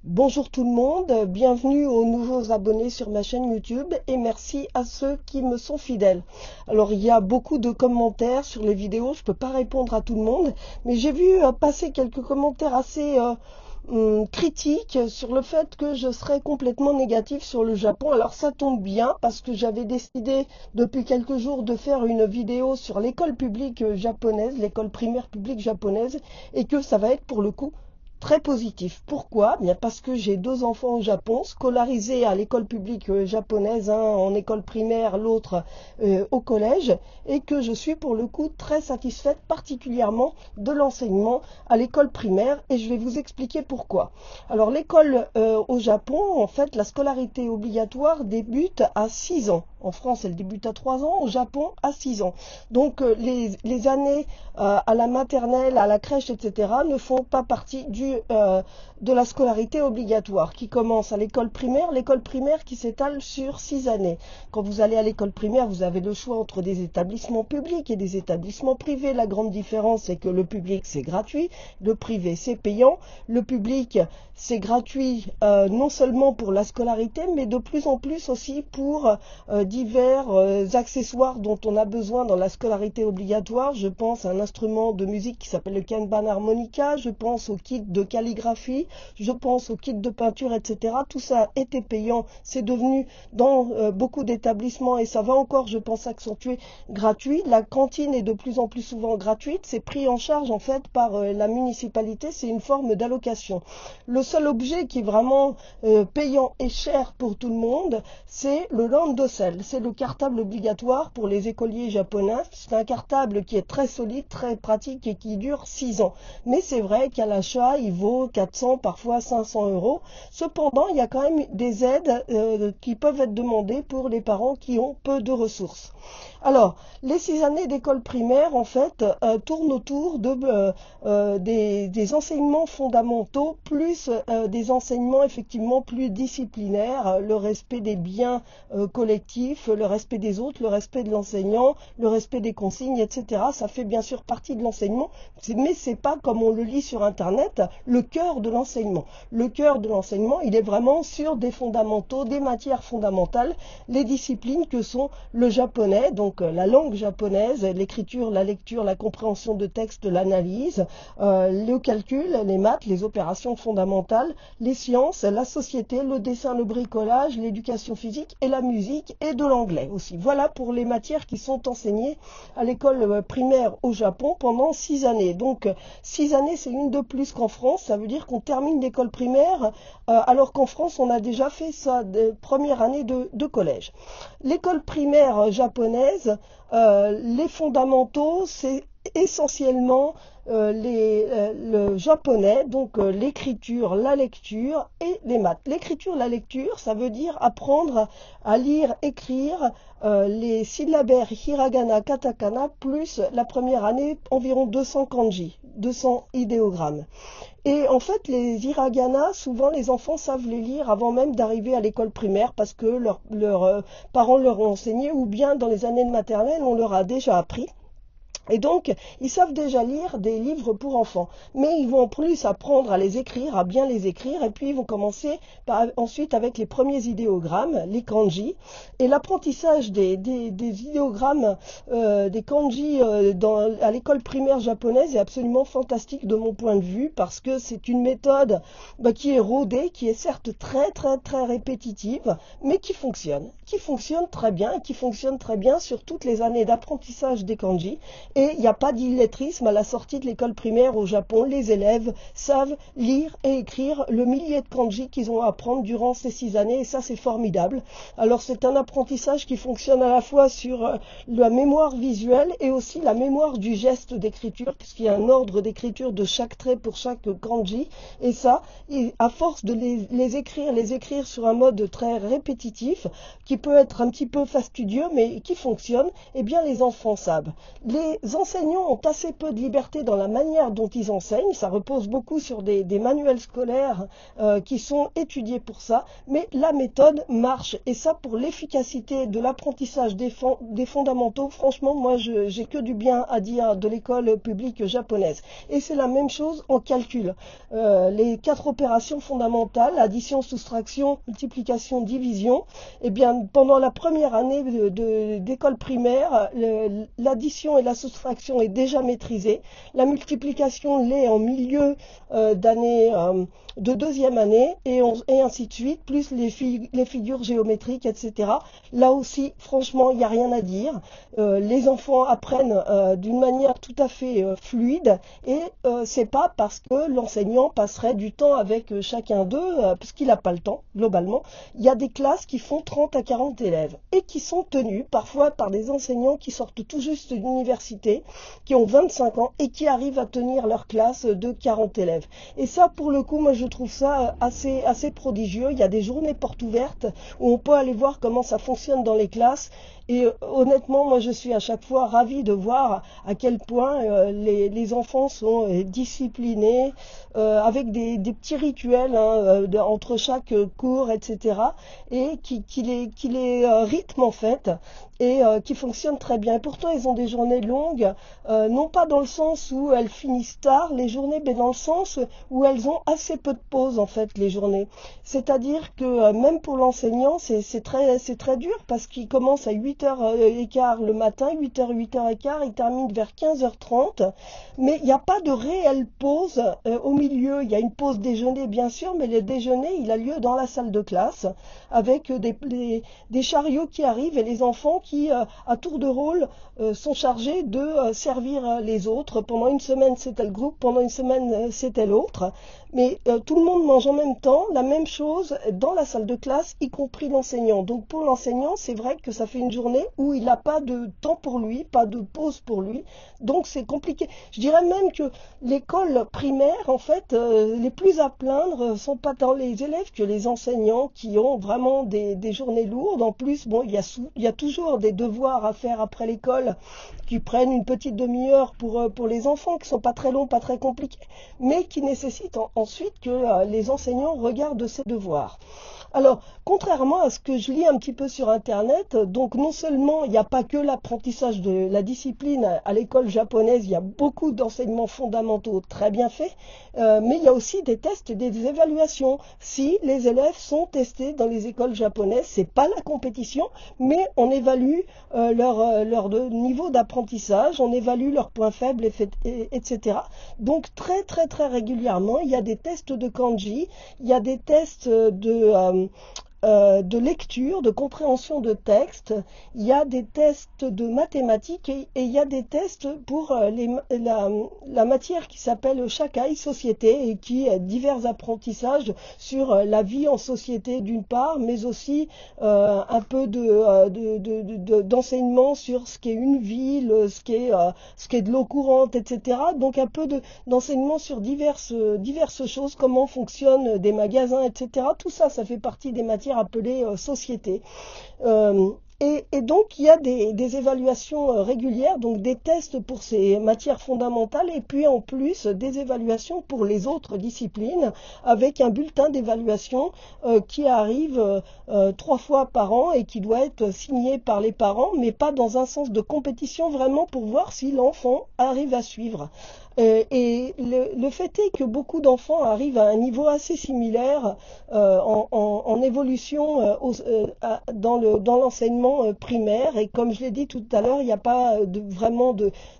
Bonjour tout le monde, bienvenue aux nouveaux abonnés sur ma chaîne YouTube et merci à ceux qui me sont fidèles. Alors il y a beaucoup de commentaires sur les vidéos, je ne peux pas répondre à tout le monde, mais j'ai vu passer quelques commentaires assez critiques sur le fait que je serais complètement négative sur le Japon. Alors ça tombe bien parce que j'avais décidé depuis quelques jours de faire une vidéo sur l'école publique japonaise, l'école primaire publique japonaise, et que ça va être pour le coup très positif. Pourquoi? Bien parce que j'ai deux enfants au Japon, scolarisés à l'école publique japonaise, un en école primaire, l'autre au collège, et que je suis pour le coup très satisfaite particulièrement de l'enseignement à l'école primaire, et je vais vous expliquer pourquoi. Alors l'école au Japon, en fait, la scolarité obligatoire débute à 6 ans. En France, elle débute à 3 ans, au Japon à 6 ans. Donc les années à la maternelle, à la crèche, etc. ne font pas partie de la scolarité obligatoire qui commence à l'école primaire qui s'étale sur 6 années. Quand vous allez à l'école primaire, vous avez le choix entre des établissements publics et des établissements privés. La grande différence, c'est que le public, c'est gratuit, le privé, c'est payant. Le public, c'est gratuit non seulement pour la scolarité, mais de plus en plus aussi pour divers accessoires dont on a besoin dans la scolarité obligatoire. Je pense à un instrument de musique qui s'appelle le Kenban harmonica, je pense au kit de calligraphie, je pense au kit de peinture, etc. Tout ça était payant, c'est devenu dans beaucoup d'établissements et ça va encore, je pense, s'accentuer gratuit. La cantine est de plus en plus souvent gratuite, c'est pris en charge en fait par la municipalité, c'est une forme d'allocation. Le seul objet qui est vraiment payant et cher pour tout le monde, c'est le Landosel, c'est le cartable obligatoire pour les écoliers japonais. C'est un cartable qui est très solide, très pratique et qui dure 6 ans. Mais c'est vrai qu'à l'achat, il vaut 400, parfois 500 euros. Cependant, il y a quand même des aides qui peuvent être demandées pour les parents qui ont peu de ressources. Alors, les 6 années d'école primaire, en fait, tournent autour des enseignements fondamentaux, plus des enseignements effectivement plus disciplinaires, le respect des biens collectifs, le respect des autres, le respect de l'enseignant, le respect des consignes, etc. Ça fait bien sûr partie de l'enseignement, mais c'est pas, comme on le lit sur Internet, le cœur de l'enseignement. Le cœur de l'enseignement, il est vraiment sur des fondamentaux, des matières fondamentales, les disciplines que sont le japonais, donc la langue japonaise, l'écriture, la lecture, la compréhension de texte, l'analyse, le calcul, les maths, les opérations fondamentales, les sciences, la société, le dessin, le bricolage, l'éducation physique et la musique et de l'anglais aussi. Voilà pour les matières qui sont enseignées à l'école primaire au Japon pendant 6 années. Donc 6 années, c'est une de plus qu'en France. Ça veut dire qu'on termine l'école primaire alors qu'en France, on a déjà fait sa première année de collège. L'école primaire japonaise, les fondamentaux, c'est essentiellement le japonais, donc l'écriture, la lecture et les maths. L'écriture, la lecture, ça veut dire apprendre à lire, écrire les syllabaires hiragana, katakana, plus la première année environ 200 kanji, 200 idéogrammes. Et en fait, les hiragana, souvent les enfants savent les lire avant même d'arriver à l'école primaire parce que leurs parents leur ont enseigné ou bien dans les années de maternelle, on leur a déjà appris. Et donc, ils savent déjà lire des livres pour enfants, mais ils vont en plus apprendre à les écrire, à bien les écrire, et puis ils vont commencer ensuite avec les premiers idéogrammes, les kanji. Et l'apprentissage des idéogrammes, des kanji à l'école primaire japonaise est absolument fantastique de mon point de vue, parce que c'est une méthode qui est rodée, qui est certes très très très répétitive, mais qui fonctionne très bien, et qui fonctionne très bien sur toutes les années d'apprentissage des kanji. Et il n'y a pas d'illettrisme à la sortie de l'école primaire au Japon. Les élèves savent lire et écrire le millier de kanji qu'ils ont à apprendre durant ces 6 années et ça c'est formidable. Alors c'est un apprentissage qui fonctionne à la fois sur la mémoire visuelle et aussi la mémoire du geste d'écriture puisqu'il y a un ordre d'écriture de chaque trait pour chaque kanji et ça, à force de les écrire sur un mode très répétitif qui peut être un petit peu fastidieux mais qui fonctionne, eh bien les enfants savent. Les enseignants ont assez peu de liberté dans la manière dont ils enseignent. Ça repose beaucoup sur des manuels scolaires qui sont étudiés pour ça, mais la méthode marche. Et ça, pour l'efficacité de l'apprentissage des fondamentaux, franchement, moi, j'ai que du bien à dire de l'école publique japonaise. Et c'est la même chose en calcul. Les 4 opérations fondamentales, addition, soustraction, multiplication, division, eh bien, pendant la première année d'école primaire, l'addition et la soustraction est déjà maîtrisée. La multiplication l'est en milieu d'année de deuxième année et ainsi de suite, plus les figures géométriques, etc. Là aussi, franchement, il n'y a rien à dire. Les enfants apprennent d'une manière tout à fait fluide et c'est pas parce que l'enseignant passerait du temps avec chacun d'eux, parce qu'il n'a pas le temps, globalement. Il y a des classes qui font 30 à 40 élèves et qui sont tenues parfois par des enseignants qui sortent tout juste d'université, qui ont 25 ans et qui arrivent à tenir leur classe de 40 élèves. Et ça, pour le coup, moi, je trouve ça assez prodigieux. Il y a des journées portes ouvertes où on peut aller voir comment ça fonctionne dans les classes. Et honnêtement, moi, je suis à chaque fois ravie de voir à quel point les enfants sont disciplinés, avec des petits rituels entre chaque cours, etc. Et qui les rythment en fait et qui fonctionnent très bien. Et pourtant, ils ont des journées longues, non pas dans le sens où elles finissent tard, les journées, mais dans le sens où elles ont assez peu de pauses en fait, les journées. C'est-à-dire que même pour l'enseignant, c'est très dur parce qu'il commence à 8h15 le matin, 8h, 8h15, il termine vers 15h30, mais il n'y a pas de réelle pause au milieu. Il y a une pause déjeuner bien sûr, mais le déjeuner, il a lieu dans la salle de classe avec des chariots qui arrivent et les enfants qui, à tour de rôle, sont chargés de servir les autres. Pendant une semaine, c'est tel groupe, pendant une semaine, c'est tel autre. Mais tout le monde mange en même temps, la même chose dans la salle de classe, y compris l'enseignant. Donc pour l'enseignant, c'est vrai que ça fait une journée où il n'a pas de temps pour lui, pas de pause pour lui. Donc c'est compliqué. Je dirais même que l'école primaire, en fait, les plus à plaindre sont pas tant les élèves que les enseignants qui ont vraiment des journées lourdes. En plus, bon, il y a toujours des devoirs à faire après l'école qui prennent une petite demi-heure pour les enfants, qui sont pas très longs, pas très compliqués, mais qui nécessitent ensuite que les enseignants regardent ces devoirs. Alors, contrairement à ce que je lis un petit peu sur Internet, donc non seulement il n'y a pas que l'apprentissage de la discipline à l'école japonaise, il y a beaucoup d'enseignements fondamentaux très bien faits, mais il y a aussi des tests et des évaluations. Si les élèves sont testés dans les écoles japonaises, c'est pas la compétition, mais on évalue leur niveau d'apprentissage, on évalue leurs points faibles, etc. Donc très régulièrement, il y a des tests de kanji, il y a des tests de lecture, de compréhension de texte, il y a des tests de mathématiques et il y a des tests pour la matière qui s'appelle Shakai, société, et qui est divers apprentissages sur la vie en société d'une part, mais aussi un peu d'enseignement sur ce qu'est une ville, ce qu'est de l'eau courante, etc. Donc un peu d'enseignement sur diverses choses, comment fonctionnent des magasins, etc. Tout ça, ça fait partie des matières appelées société. Et donc, il y a des évaluations régulières, donc des tests pour ces matières fondamentales, et puis en plus des évaluations pour les autres disciplines, avec un bulletin d'évaluation qui arrive 3 fois par an et qui doit être signé par les parents, mais pas dans un sens de compétition, vraiment pour voir si l'enfant arrive à suivre. Et le fait est que beaucoup d'enfants arrivent à un niveau assez similaire en évolution dans l'enseignement primaire. Et comme je l'ai dit tout à l'heure, il n'y a pas vraiment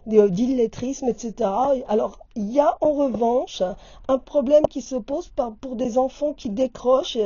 d'illettrisme, etc. Alors, il y a en revanche un problème qui se pose pour des enfants qui décrochent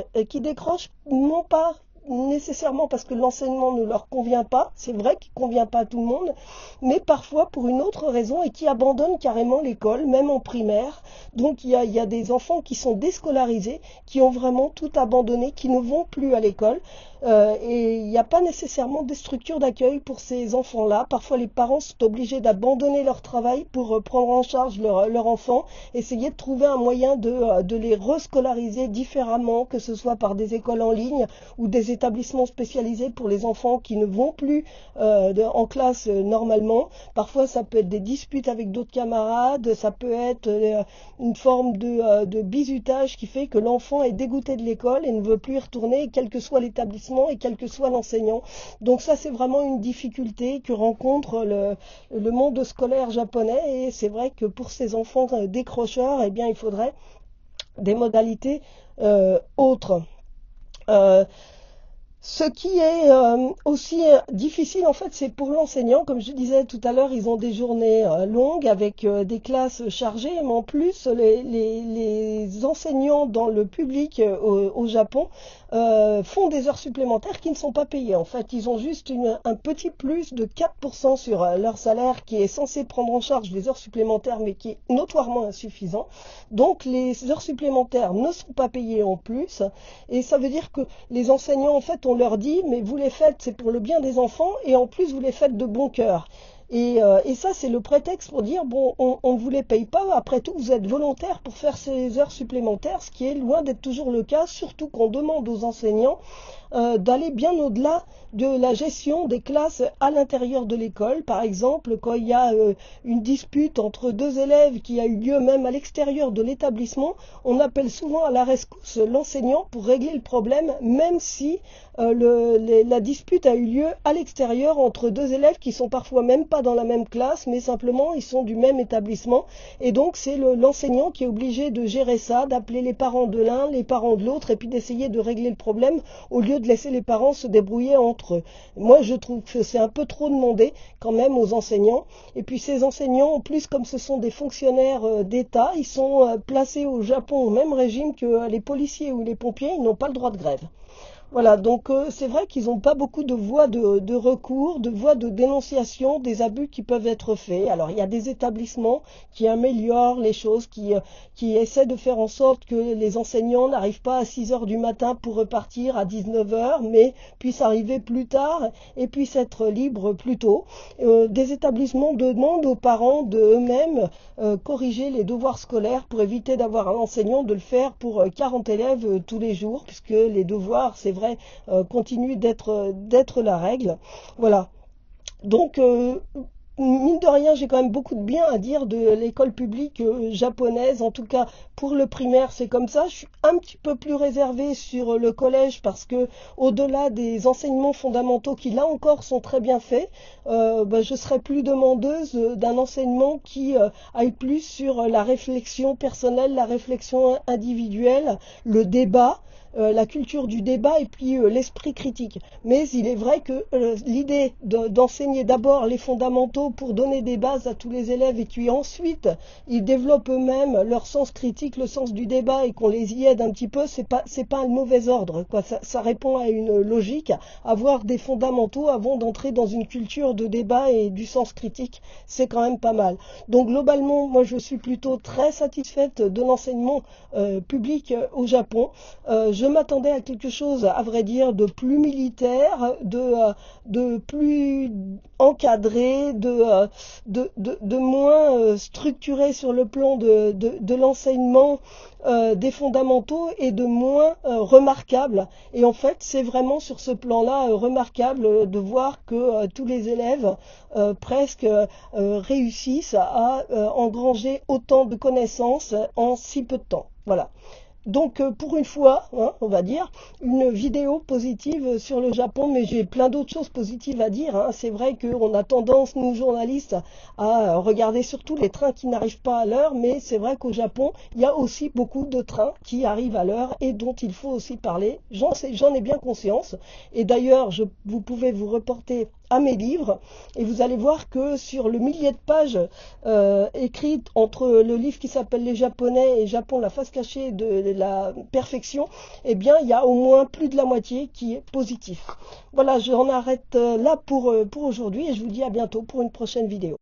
non pas nécessairement parce que l'enseignement ne leur convient pas, c'est vrai qu'il ne convient pas à tout le monde, mais parfois pour une autre raison et qui abandonnent carrément l'école, même en primaire. Donc il y a des enfants qui sont déscolarisés, qui ont vraiment tout abandonné, qui ne vont plus à l'école. et il n'y a pas nécessairement des structures d'accueil pour ces enfants-là. Parfois les parents sont obligés d'abandonner leur travail pour prendre en charge leur enfant, essayer de trouver un moyen de les rescolariser différemment, que ce soit par des écoles en ligne ou des établissements spécialisés pour les enfants qui ne vont plus en classe normalement. Parfois ça peut être des disputes avec d'autres camarades, ça peut être une forme de bizutage qui fait que l'enfant est dégoûté de l'école et ne veut plus y retourner, quel que soit l'établissement et quel que soit l'enseignant. Donc ça c'est vraiment une difficulté que rencontre le monde scolaire japonais, et c'est vrai que pour ces enfants décrocheurs, eh bien il faudrait des modalités autres. Ce qui est aussi difficile en fait, c'est pour l'enseignant. Comme je disais tout à l'heure, ils ont des journées longues avec des classes chargées, mais en plus les enseignants dans le public au Japon font des heures supplémentaires qui ne sont pas payées. En fait, ils ont juste un petit plus de 4% sur leur salaire qui est censé prendre en charge les heures supplémentaires, mais qui est notoirement insuffisant. Donc les heures supplémentaires ne sont pas payées en plus, et ça veut dire que les enseignants en fait on leur dit mais vous les faites, c'est pour le bien des enfants, et en plus vous les faites de bon cœur. Et ça, c'est le prétexte pour dire, bon, on ne vous les paye pas, après tout, vous êtes volontaire pour faire ces heures supplémentaires, ce qui est loin d'être toujours le cas, surtout qu'on demande aux enseignants d'aller bien au-delà de la gestion des classes à l'intérieur de l'école. Par exemple, quand il y a une dispute entre deux élèves qui a eu lieu même à l'extérieur de l'établissement, on appelle souvent à la rescousse l'enseignant pour régler le problème, même si la dispute a eu lieu à l'extérieur entre deux élèves qui sont parfois même pas dans la même classe, mais simplement ils sont du même établissement, et donc c'est l'enseignant qui est obligé de gérer ça, d'appeler les parents de l'un, les parents de l'autre, et puis d'essayer de régler le problème au lieu de laisser les parents se débrouiller entre eux. Moi je trouve que c'est un peu trop demandé quand même aux enseignants, et puis ces enseignants en plus, comme ce sont des fonctionnaires d'État, ils sont placés au Japon au même régime que les policiers ou les pompiers, ils n'ont pas le droit de grève. Voilà, donc c'est vrai qu'ils n'ont pas beaucoup de voies de recours, de voies de dénonciation des abus qui peuvent être faits. Alors il y a des établissements qui améliorent les choses, qui essaient de faire en sorte que les enseignants n'arrivent pas à 6 heures du matin pour repartir à 19 heures, mais puissent arriver plus tard et puissent être libres plus tôt. Des établissements demandent aux parents de eux-mêmes corriger les devoirs scolaires pour éviter d'avoir un enseignant de le faire pour 40 élèves tous les jours, puisque les devoirs, c'est vrai, continue d'être la règle. Voilà. Donc, mine de rien, j'ai quand même beaucoup de bien à dire de l'école publique japonaise. En tout cas, pour le primaire, c'est comme ça. Je suis un petit peu plus réservée sur le collège parce que, au-delà des enseignements fondamentaux qui, là encore, sont très bien faits, je serais plus demandeuse d'un enseignement qui aille plus sur la réflexion personnelle, la réflexion individuelle, le débat. La culture du débat et puis l'esprit critique. Mais il est vrai que l'idée d'enseigner d'abord les fondamentaux pour donner des bases à tous les élèves et puis ensuite ils développent eux-mêmes leur sens critique, le sens du débat, et qu'on les y aide un petit peu, c'est pas un mauvais ordre, quoi. Ça répond à une logique. Avoir des fondamentaux avant d'entrer dans une culture de débat et du sens critique, c'est quand même pas mal. Donc globalement, moi je suis plutôt très satisfaite de l'enseignement public au Japon. Je m'attendais à quelque chose, à vrai dire, de plus militaire, de plus encadré, de moins structuré sur le plan de l'enseignement des fondamentaux, et de moins remarquable. Et en fait, c'est vraiment sur ce plan-là remarquable de voir que tous les élèves presque réussissent à engranger autant de connaissances en si peu de temps. Voilà. Donc pour une fois, on va dire, une vidéo positive sur le Japon, mais j'ai plein d'autres choses positives à dire. C'est vrai qu'on a tendance, nous journalistes, à regarder surtout les trains qui n'arrivent pas à l'heure, mais c'est vrai qu'au Japon, il y a aussi beaucoup de trains qui arrivent à l'heure et dont il faut aussi parler. J'en ai bien conscience. Et d'ailleurs, vous pouvez vous reporter à mes livres, et vous allez voir que sur le millier de pages écrites entre le livre qui s'appelle Les Japonais et Japon, la face cachée de la perfection, eh bien il y a au moins plus de la moitié qui est positif. Voilà, j'en arrête là pour aujourd'hui, et je vous dis à bientôt pour une prochaine vidéo.